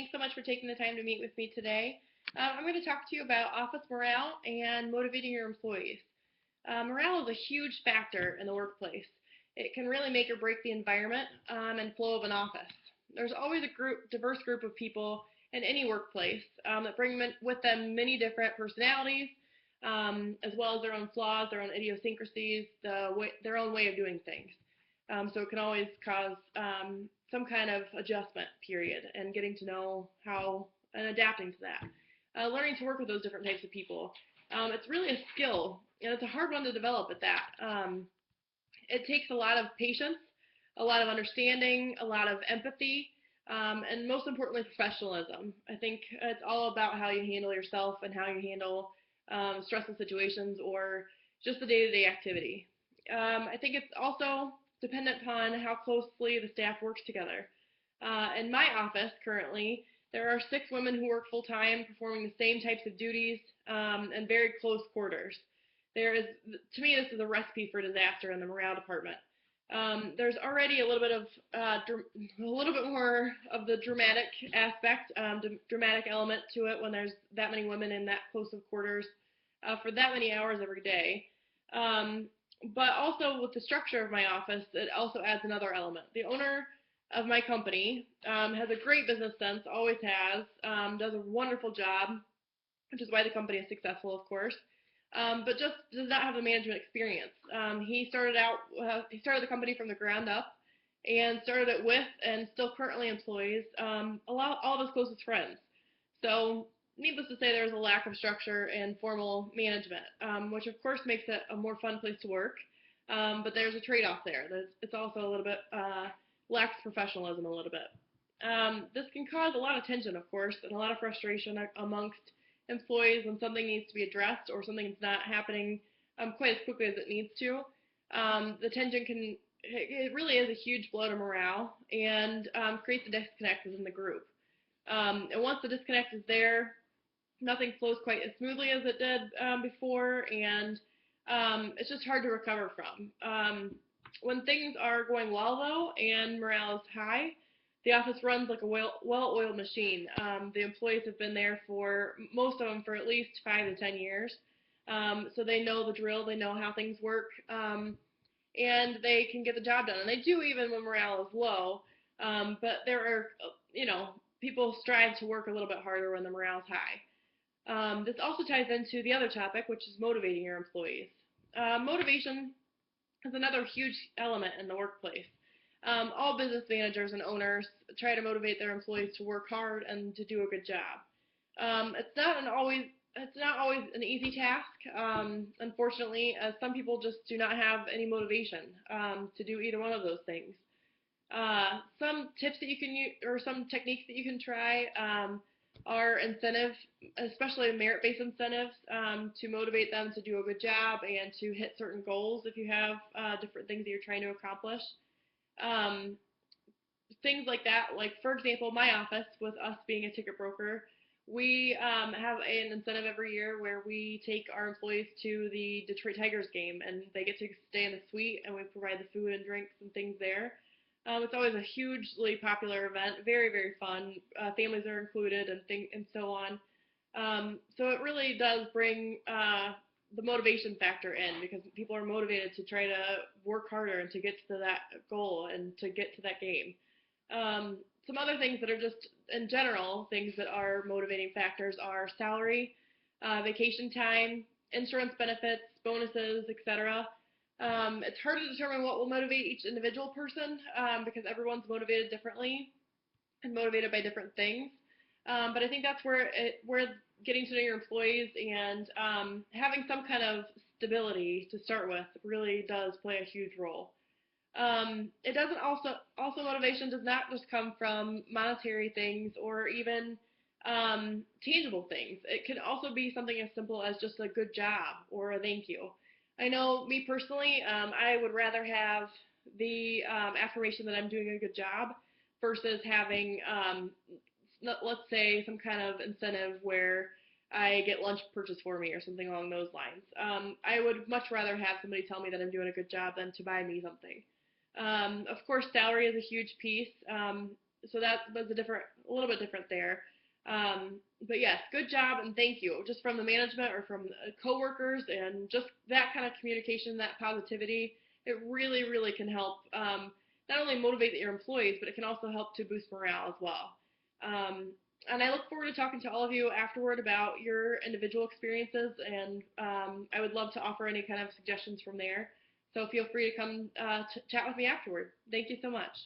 Thanks so much for taking the time to meet with me today. I'm going to talk to you about office morale and motivating your employees. Morale is a huge factor in the workplace. It can really make or break the environment and flow of an office. There's always a diverse group of people in any workplace that bring with them many different personalities, as well as their own flaws, their own idiosyncrasies, their own way of doing things. So it can always cause some kind of adjustment period and getting to know how and adapting to that. Learning to work with those different types of people. It's really a skill, and it's a hard one to develop at that. It takes a lot of patience, a lot of understanding, a lot of empathy, and most importantly, professionalism. I think it's all about how you handle yourself and how you handle stressful situations or just the day-to-day activity. I think it's also dependent upon how closely the staff works together. In my office currently, there are 6 women who work full time, performing the same types of duties in very close quarters. There is, to me, this is a recipe for disaster in the morale department. There's already a little bit of a little bit more of the dramatic aspect, dramatic element to it when there's that many women in that close of quarters for that many hours every day. But also with the structure of my office, it also adds another element. The owner of my company has a great business sense, always has, does a wonderful job, which is why the company is successful, of course. But just does not have the management experience. He started the company from the ground up and started it with and still currently employs all of his closest friends. So needless to say, there's a lack of structure and formal management, which of course makes it a more fun place to work. But there's a trade-off there. It's also a little bit lacks professionalism a little bit. This can cause a lot of tension, of course, and a lot of frustration amongst employees when something needs to be addressed or something's not happening quite as quickly as it needs to. The tension it really is a huge blow to morale and creates a disconnect within the group. And once the disconnect is there, nothing flows quite as smoothly as it did before, and it's just hard to recover from. When things are going well, though, and morale is high, the office runs like a well-oiled machine. The employees have been there for, most of them, for at least 5 to 10 years. So they know the drill, they know how things work, and they can get the job done. And they do even when morale is low, but there are, people strive to work a little bit harder when the morale is high. This also ties into the other topic, which is motivating your employees. Motivation is another huge element in the workplace. All business managers and owners try to motivate their employees to work hard and to do a good job. It's not always an easy task, unfortunately, as some people just do not have any motivation to do either one of those things. Some tips that you can use, or some techniques that you can try, are incentive, especially merit-based incentives, to motivate them to do a good job and to hit certain goals if you have different things that you're trying to accomplish. Um, Things like that, like for example, my office, with us being a ticket broker, we have an incentive every year where we take our employees to the Detroit Tigers game, and they get to stay in the suite, and we provide the food and drinks and things there. It's always a hugely popular event, very, very fun. Families are included and so on. So it really does bring the motivation factor in, because people are motivated to try to work harder and to get to that goal and to get to that game. Some other things that are just, in general, things that are motivating factors are salary, vacation time, insurance benefits, bonuses, etc. It's hard to determine what will motivate each individual person, because everyone's motivated differently and motivated by different things. But I think that's where getting to know your employees and having some kind of stability to start with really does play a huge role. It doesn't also motivation does not just come from monetary things or even tangible things. It can also be something as simple as just a good job or a thank you. I know me personally, I would rather have the affirmation that I'm doing a good job versus having, let's say, some kind of incentive where I get lunch purchased for me or something along those lines. I would much rather have somebody tell me that I'm doing a good job than to buy me something. Of course, salary is a huge piece. So that was a little bit different there. But yes, good job and thank you. Just from the management or from coworkers and just that kind of communication, that positivity, it really, really can help not only motivate your employees, but it can also help to boost morale as well. Um, and I look forward to talking to all of you afterward about your individual experiences, and I would love to offer any kind of suggestions from there. So feel free to come chat with me afterward. Thank you so much.